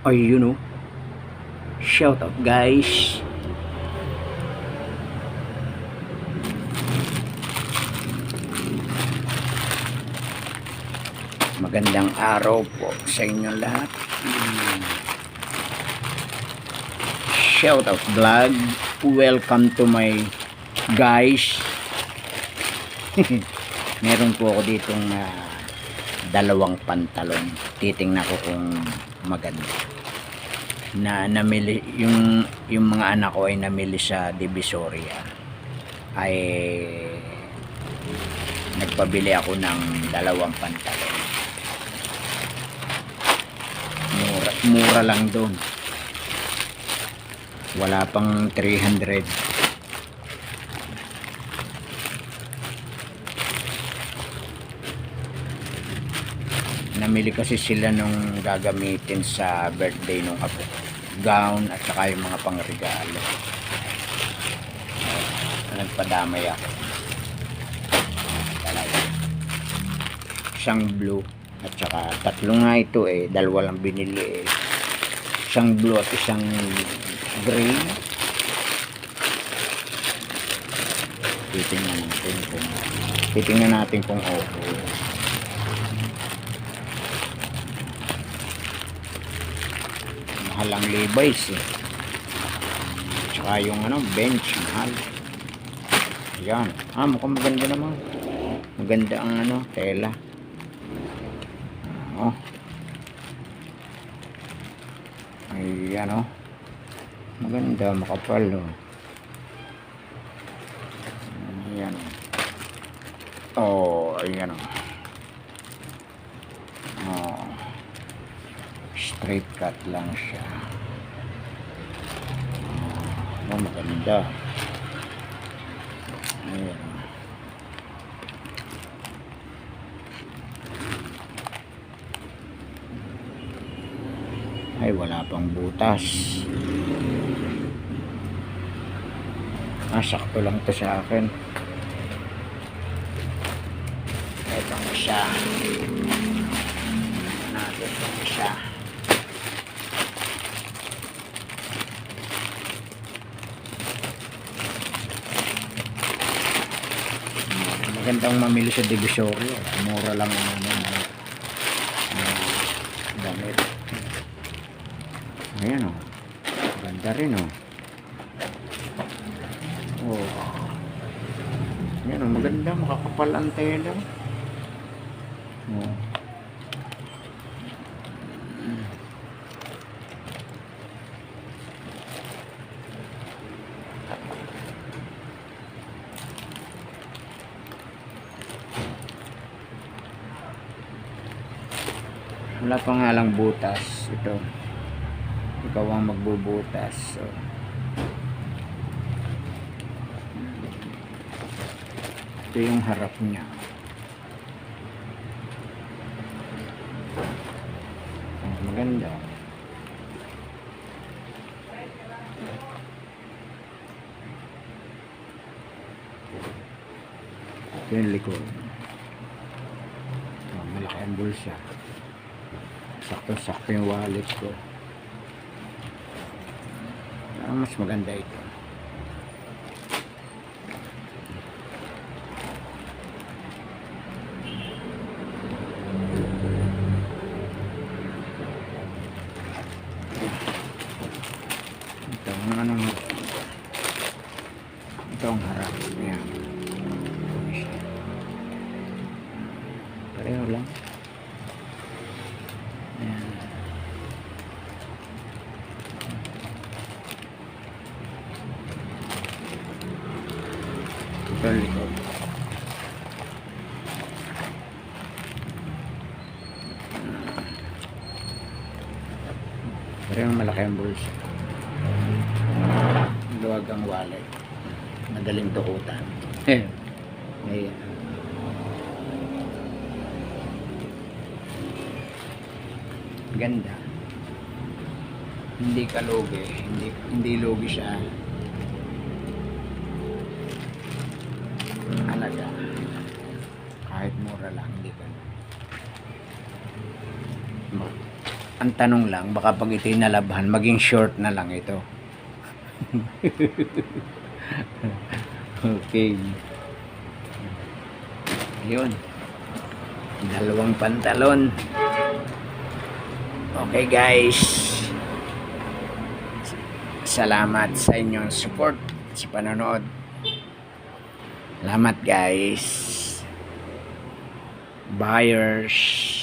Ay, shout out guys. Magandang araw po sa inyo lahat. Shout out vlog. Welcome to my guys. Meron po ako ditong dalawang pantalon. Titingnan ko kung maganda. Namili yung mga anak ko ay namili sa Divisoria. Ay nagpabili ako ng dalawang pantalon. Mura lang doon. Wala pang 300. Namili kasi sila nung gagamitin sa birthday nung apo. Gown at saka yung mga pangregalo. Nagpadamay ako. Talaga. Isang blue at saka tatlo nga ito dalawa lang binili isang blue at isang gray. Titingnan natin kung okay. Mahal ang Levi's tsaka yung bench mahal. Yan, mukhang maganda naman. Maganda ang tela. Ayan maganda, makapal ayan ayan straight cut lang siya. Maganda. Ayan. Ay, wala pang butas. Sakto lang to sa akin. Itong isa. Natin itong isa. Magandang mamili sa Divisoria. Mura lang ang damit. Ayan ganda rin ayan maganda, makakapal ang tela. Wala pa nga lang butas. Ikaw ang magbubutas. Ito yung harap niya. Maganda. Ito yung likod. Malaki ang bulsa. Sakto yung wallet ko. Mas maganda ito. Ito ang harap. Ayan. Pareho lang. Ayan. Ito ang likod. Parehong malaki ang bulsa. Luwag ang wallet. Madaling tukutan. Ayan. Ganda. Hindi ka lugi. Hindi lugi siya. Alaga. Kahit mura lang, hindi ka ang tanong lang, baka pag ito'y nalabhan, maging short na lang ito. Okay. Yun. Dalawang pantalon. Okay guys. Salamat sa inyong support sa panonood. Salamat guys. Buyers.